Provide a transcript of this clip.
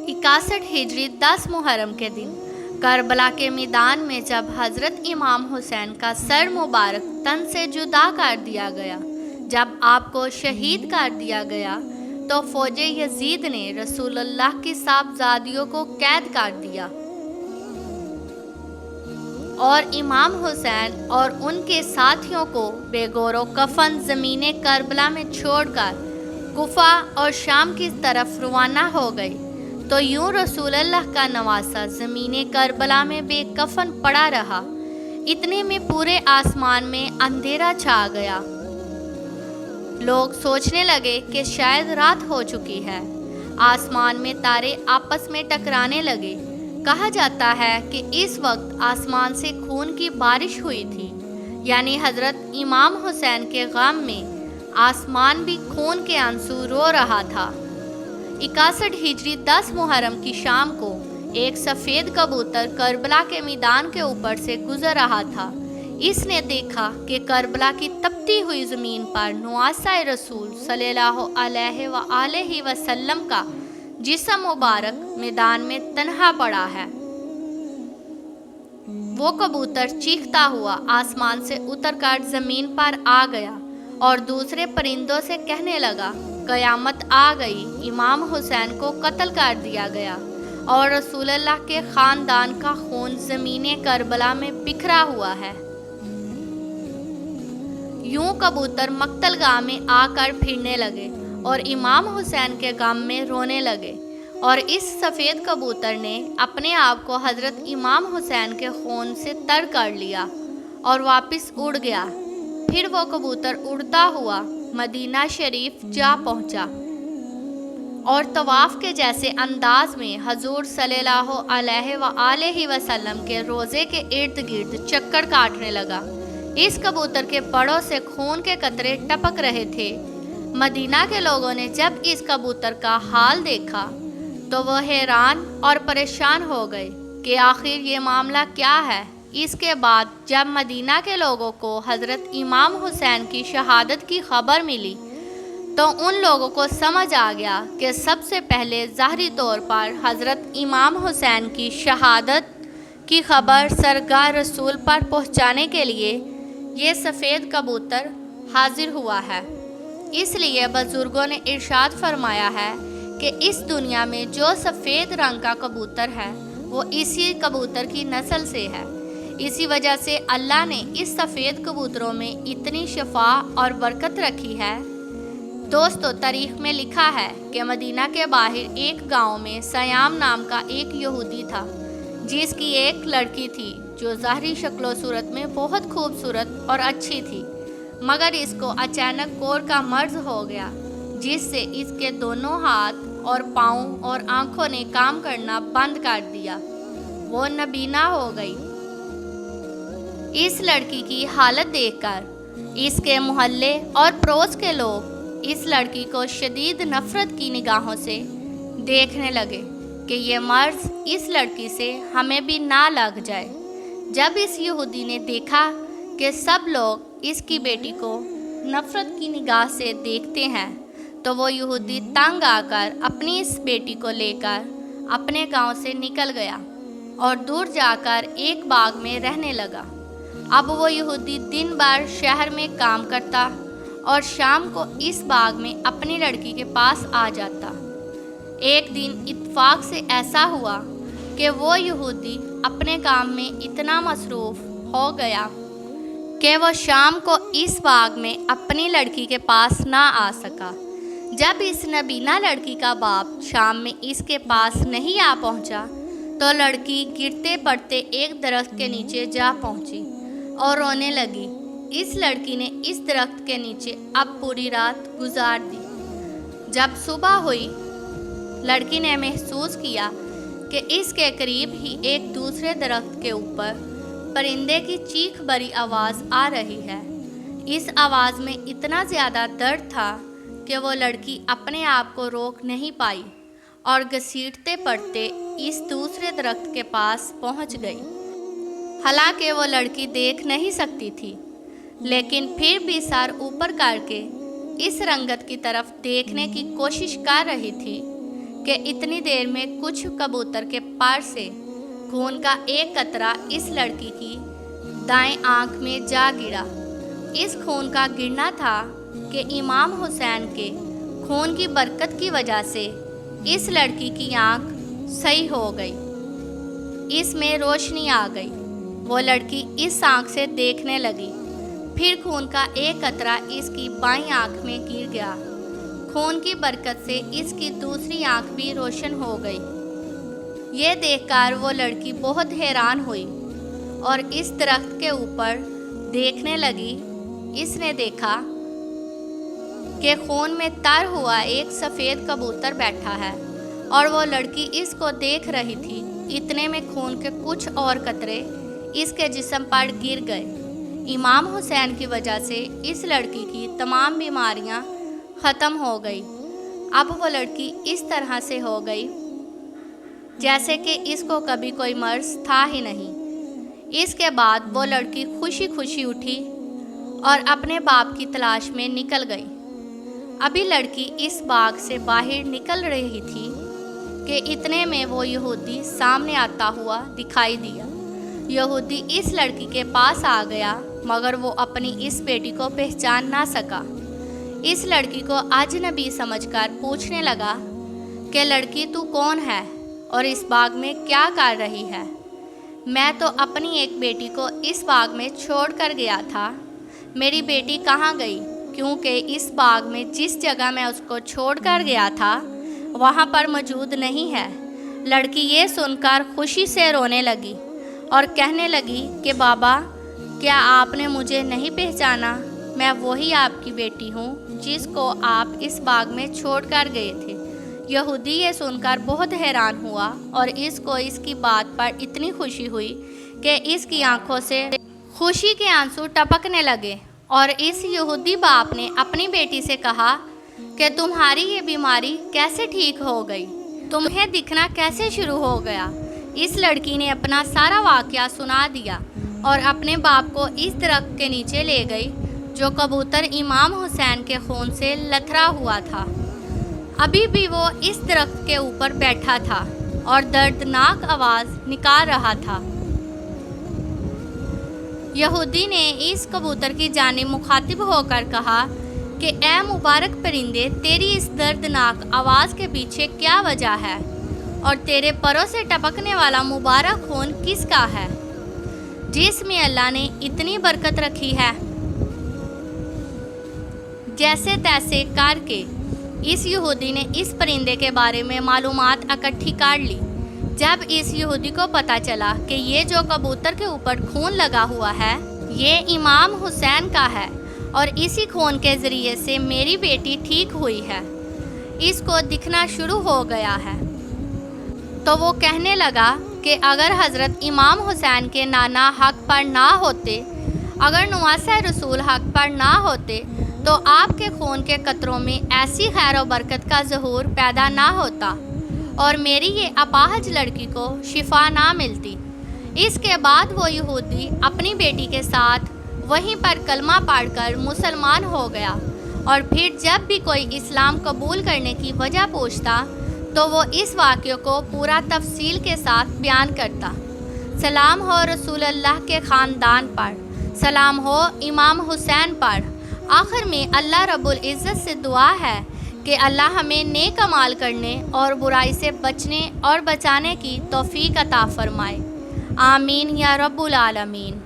61 हिजरी 10 मुहर्रम के दिन करबला के मैदान में जब हज़रत इमाम हुसैन का सर मुबारक तन से जुदा कर दिया गया, जब आपको शहीद कर दिया गया, तो फ़ौज यजीद ने रसूलुल्लाह की साहबजादियों को कैद कर दिया और इमाम हुसैन और उनके साथियों को बेगौरो कफन ज़मीने करबला में छोड़कर कुफा और शाम की तरफ रवाना हो गए। तो यूं रसूलुल्लाह का नवासा ज़मीने करबला में बेकफन पड़ा रहा। इतने में पूरे आसमान में अंधेरा छा गया। लोग सोचने लगे कि शायद रात हो चुकी है। आसमान में तारे आपस में टकराने लगे। कहा जाता है कि इस वक्त आसमान से खून की बारिश हुई थी, यानी हज़रत इमाम हुसैन के गम में आसमान भी खून के आंसू रो रहा था। 61 हिजरी 10 मुहर्रम की शाम को एक सफ़ेद कबूतर करबला के मैदान के ऊपर से गुजर रहा था। इसने देखा कि करबला की तपती हुई ज़मीन पर नवासा रसूल सल्लल्लाहु अलैहि वसल्लम का जिस्म मुबारक मैदान में तन्हा पड़ा है। वो कबूतर चीखता हुआ आसमान से उतरकर ज़मीन पर आ गया और दूसरे परिंदों से कहने लगा, क़यामत आ गई, इमाम हुसैन को कत्ल कर दिया गया और रसूलुल्लाह के ख़ानदान का खून ज़मीने करबला में बिखरा हुआ है। यूं कबूतर मक्तलगाह में आकर फिरने लगे और इमाम हुसैन के गम में रोने लगे, और इस सफ़ेद कबूतर ने अपने आप को हज़रत इमाम हुसैन के खून से तर कर लिया और वापस उड़ गया। फिर वो कबूतर उड़ता हुआ मदीना शरीफ जा पहुंचा और तवाफ़ के जैसे अंदाज में हजूर सल्लल्लाहु अलैहि वसल्लम के रोज़े के इर्द गिर्द चक्कर काटने लगा। इस कबूतर के पड़ों से खून के कतरे टपक रहे थे। मदीना के लोगों ने जब इस कबूतर का हाल देखा तो वो हैरान और परेशान हो गए कि आखिर ये मामला क्या है। इसके बाद जब मदीना के लोगों को हज़रत इमाम हुसैन की शहादत की खबर मिली तो उन लोगों को समझ आ गया कि सबसे पहले ज़ाहरी तौर पर हज़रत इमाम हुसैन की शहादत की खबर सरगाह रसूल पर पहुंचाने के लिए ये सफ़ेद कबूतर हाजिर हुआ है। इसलिए बुज़ुर्गों ने इरशाद फरमाया है कि इस दुनिया में जो सफ़ेद रंग का कबूतर है वो इसी कबूतर की नस्ल से है। इसी वजह से अल्लाह ने इस सफ़ेद कबूतरों में इतनी शफा और बरकत रखी है। दोस्तों, तारीख़ में लिखा है कि मदीना के बाहर एक गांव में सयाम नाम का एक यहूदी था, जिसकी एक लड़की थी जो ज़ाहरी शक्लो सूरत में बहुत खूबसूरत और अच्छी थी, मगर इसको अचानक कोर का मर्ज हो गया, जिससे इसके दोनों हाथ और पाँव और आँखों ने काम करना बंद कर दिया। वो नबीना हो गई। इस लड़की की हालत देखकर इसके मोहल्ले और पड़ोस के लोग इस लड़की को शदीद नफ़रत की निगाहों से देखने लगे कि ये मर्ज इस लड़की से हमें भी ना लग जाए। जब इस यहूदी ने देखा कि सब लोग इसकी बेटी को नफ़रत की निगाह से देखते हैं, तो वो यहूदी तंग आकर अपनी इस बेटी को लेकर अपने गांव से निकल गया और दूर जाकर एक बाग में रहने लगा। अब वो यहूदी दिन भर शहर में काम करता और शाम को इस बाग में अपनी लड़की के पास आ जाता। एक दिन इत्तेफाक से ऐसा हुआ कि वो यहूदी अपने काम में इतना मसरूफ़ हो गया कि वो शाम को इस बाग में अपनी लड़की के पास ना आ सका। जब इस नबीना लड़की का बाप शाम में इसके पास नहीं आ पहुंचा, तो लड़की गिरते पड़ते एक दरख्त के नीचे जा पहुंची और रोने लगी। इस लड़की ने इस दरख्त के नीचे अब पूरी रात गुजार दी। जब सुबह हुई, लड़की ने महसूस किया कि इसके करीब ही एक दूसरे दरख्त के ऊपर परिंदे की चीख भरी आवाज़ आ रही है। इस आवाज़ में इतना ज़्यादा दर्द था कि वो लड़की अपने आप को रोक नहीं पाई और घसीटते पड़ते इस दूसरे दरख्त के पास पहुंच गई। हालांकि वो लड़की देख नहीं सकती थी, लेकिन फिर भी सर ऊपर करके इस रंगत की तरफ देखने की कोशिश कर रही थी کہ اتنی دیر میں کچھ کبوتر کے پر سے خون کا ایک قطرہ اس لڑکی کی دائیں آنکھ میں جا گرا۔ اس خون کا گرنا تھا کہ امام حسین کے خون کی برکت کی وجہ سے اس لڑکی کی آنکھ صحیح ہو گئی، اس میں روشنی آ گئی۔ وہ لڑکی اس آنکھ سے دیکھنے لگی، پھر خون کا ایک قطرہ اس کی بائیں آنکھ میں گر گیا۔ خون کی برکت سے اس کی دوسری آنکھ بھی روشن ہو گئی۔ یہ دیکھ کر وہ لڑکی بہت حیران ہوئی اور اس درخت کے اوپر دیکھنے لگی۔ اس نے دیکھا کہ خون میں تر ہوا ایک سفید کبوتر بیٹھا ہے اور وہ لڑکی اس کو دیکھ رہی تھی۔ اتنے میں خون کے کچھ اور قطرے اس کے جسم پر گر گئے۔ امام حسین کی وجہ سے اس لڑکی کی تمام بیماریاں ختم ہو گئی۔ اب وہ لڑکی اس طرح سے ہو گئی جیسے کہ اس کو کبھی کوئی مرض تھا ہی نہیں۔ اس کے بعد وہ لڑکی خوشی خوشی اٹھی اور اپنے باپ کی تلاش میں نکل گئی۔ ابھی لڑکی اس باغ سے باہر نکل رہی تھی کہ اتنے میں وہ یہودی سامنے آتا ہوا دکھائی دیا۔ یہودی اس لڑکی کے پاس آ گیا مگر وہ اپنی اس بیٹی کو پہچان نہ سکا۔ اس لڑکی کو اجنبی سمجھ کر پوچھنے لگا کہ لڑکی تو کون ہے اور اس باغ میں کیا کر رہی ہے؟ میں تو اپنی ایک بیٹی کو اس باغ میں چھوڑ کر گیا تھا۔ میری بیٹی کہاں گئی؟ کیونکہ اس باغ میں جس جگہ میں اس کو چھوڑ کر گیا تھا وہاں پر موجود نہیں ہے۔ لڑکی یہ سن کر خوشی سے رونے لگی اور کہنے لگی کہ بابا، کیا آپ نے مجھے نہیں پہچانا؟ میں وہی آپ کی بیٹی ہوں جس کو آپ اس باغ میں چھوڑ کر گئے تھے۔ یہودی یہ سن کر بہت حیران ہوا اور اس کو اس کی بات پر اتنی خوشی ہوئی کہ اس کی آنکھوں سے خوشی کے آنسو ٹپکنے لگے، اور اس یہودی باپ نے اپنی بیٹی سے کہا کہ تمہاری یہ بیماری کیسے ٹھیک ہو گئی؟ تمہیں دکھنا کیسے شروع ہو گیا؟ اس لڑکی نے اپنا سارا واقعہ سنا دیا اور اپنے باپ کو اس درخت کے نیچے لے گئی جو کبوتر امام حسین کے خون سے لتھڑا ہوا تھا۔ ابھی بھی وہ اس درخت کے اوپر بیٹھا تھا اور دردناک آواز نکال رہا تھا۔ یہودی نے اس کبوتر کی جانب مخاطب ہو کر کہا کہ اے مبارک پرندے، تیری اس دردناک آواز کے پیچھے کیا وجہ ہے اور تیرے پروں سے ٹپکنے والا مبارک خون کس کا ہے جس میں اللہ نے اتنی برکت رکھی ہے؟ جیسے تیسے کر کے اس یہودی نے اس پرندے کے بارے میں معلومات اکٹھی کر لی۔ جب اس یہودی کو پتہ چلا کہ یہ جو کبوتر کے اوپر خون لگا ہوا ہے یہ امام حسین کا ہے اور اسی خون کے ذریعے سے میری بیٹی ٹھیک ہوئی ہے، اس کو دکھنا شروع ہو گیا ہے، تو وہ کہنے لگا کہ اگر حضرت امام حسین کے نانا حق پر نہ ہوتے، اگر نواسہ رسول حق پر نہ ہوتے تو آپ کے خون کے قطروں میں ایسی خیر و برکت کا ظہور پیدا نہ ہوتا اور میری یہ اپاہج لڑکی کو شفا نہ ملتی۔ اس کے بعد وہ یہودی اپنی بیٹی کے ساتھ وہیں پر کلمہ پڑھ کر مسلمان ہو گیا، اور پھر جب بھی کوئی اسلام قبول کرنے کی وجہ پوچھتا تو وہ اس واقعے کو پورا تفصیل کے ساتھ بیان کرتا۔ سلام ہو رسول اللہ کے خاندان پر، سلام ہو امام حسین پر۔ آخر میں اللہ رب العزت سے دعا ہے کہ اللہ ہمیں نیک اعمال کرنے اور برائی سے بچنے اور بچانے کی توفیق عطا فرمائے۔ آمین یا رب العالمین۔